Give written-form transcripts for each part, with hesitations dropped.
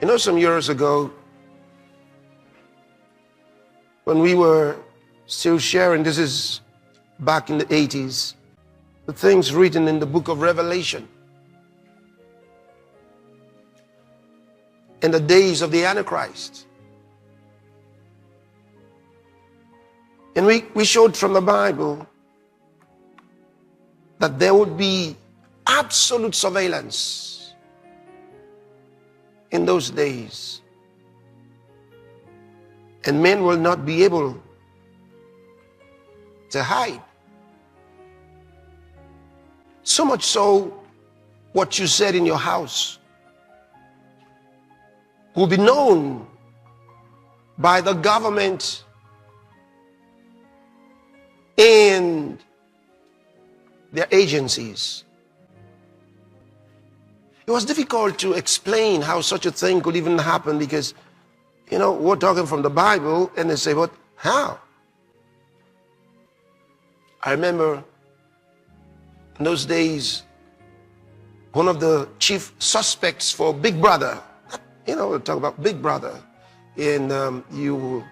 You know, some years ago, when we were still sharing, this is back in the 80s, the things written in the book of Revelation, in the days of the Antichrist. And we showed from the Bible that there would be absolute surveillance in those days. And men will not be able to hide. So much so, what you said in your house will be known by the government and their agencies. It was difficult to explain how such a thing could even happen because, you know, we're talking from the Bible and they say, what? How? I remember in those days, one of the chief suspects for Big Brother, you know, we'll talk about Big Brother, and you will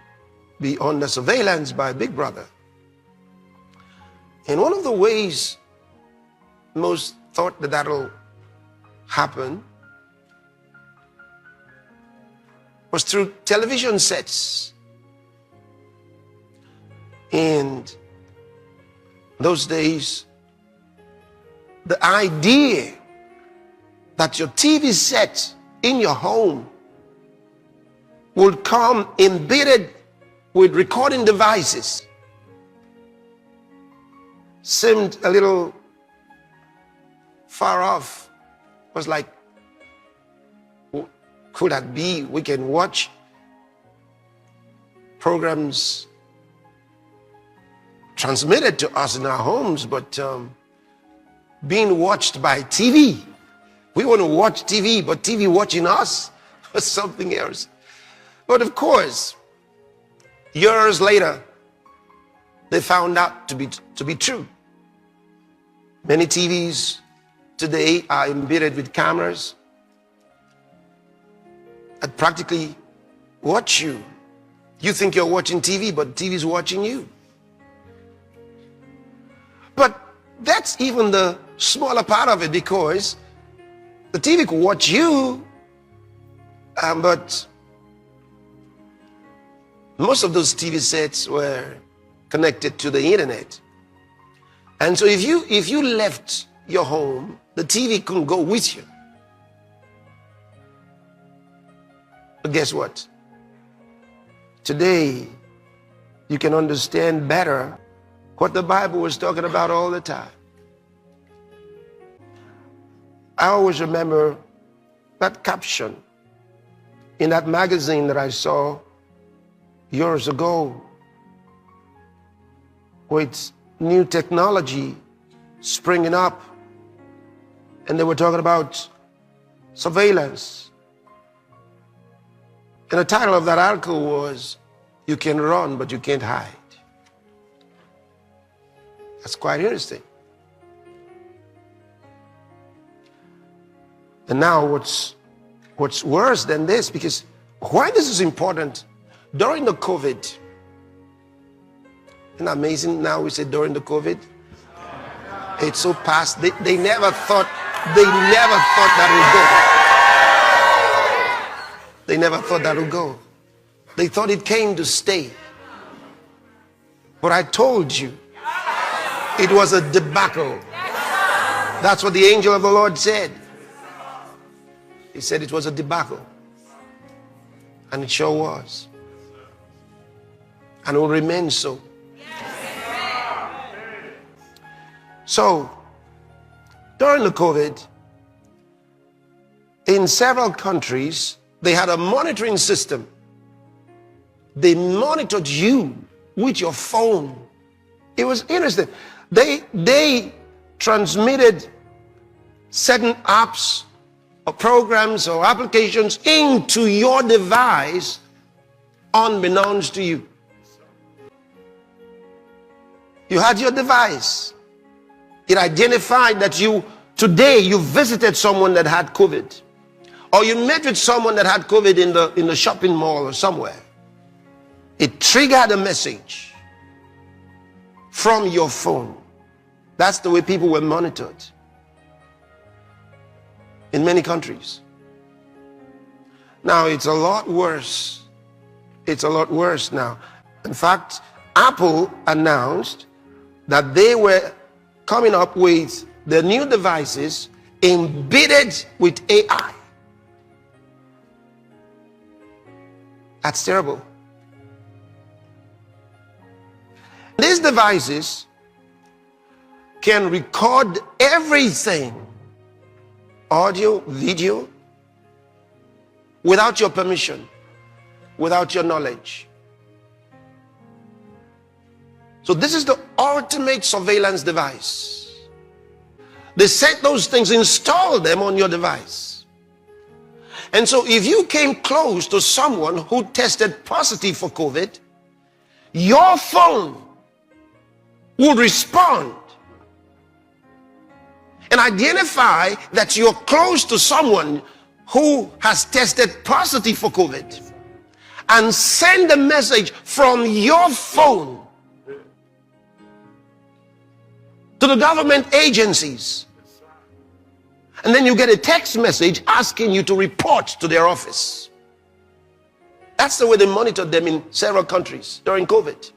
be under surveillance by Big Brother. And one of the ways most thought that that'll happen was through television sets. And those days, the idea that your TV set in your home would come embedded with recording devices seemed a little far off. It was like, could that be? We can watch programs transmitted to us in our homes, but being watched by TV. We want to watch TV, but TV watching us was something else. But of course, years later, they found out to be true. Many TVs today are embedded with cameras that practically watch you. You think you're watching TV, but TV is watching you. But that's even the smaller part of it, because the TV could watch you, but most of those TV sets were connected to the internet. And so if you left your home, the TV couldn't go with you. But guess what? Today, you can understand better what the Bible was talking about all the time. I always remember that caption in that magazine that I saw years ago, with new technology springing up, and they were talking about surveillance. And the title of that article was, "You can run, but you can't hide." That's quite interesting. And now what's worse than this, because why this is important, during the COVID, isn't that amazing? Now we say during the COVID, it's so past. They never thought that would go. They never thought that would go. They thought it came to stay. But I told you, it was a debacle. That's what the angel of the Lord said. He said it was a debacle. And it sure was. And it will remain so. So, during the COVID, in several countries, they had a monitoring system. They monitored you with your phone. It was interesting. They transmitted certain apps or programs or applications into your device unbeknownst to you. You had your device. It identified that today you visited someone that had COVID, or you met with someone that had COVID in the shopping mall or somewhere, it triggered a message from your phone. That's the way people were monitored in many countries. Now it's a lot worse. It's a lot worse now. In fact, Apple announced that they were coming up with the new devices embedded with AI. That's terrible. These devices can record everything, audio, video, without your permission, without your knowledge. So this is the ultimate surveillance device. They set those things, install them on your device. And so if you came close to someone who tested positive for COVID, your phone would respond and identify that you're close to someone who has tested positive for COVID and send a message from your phone to the government agencies. And then you get a text message asking you to report to their office. That's the way they monitored them in several countries during COVID.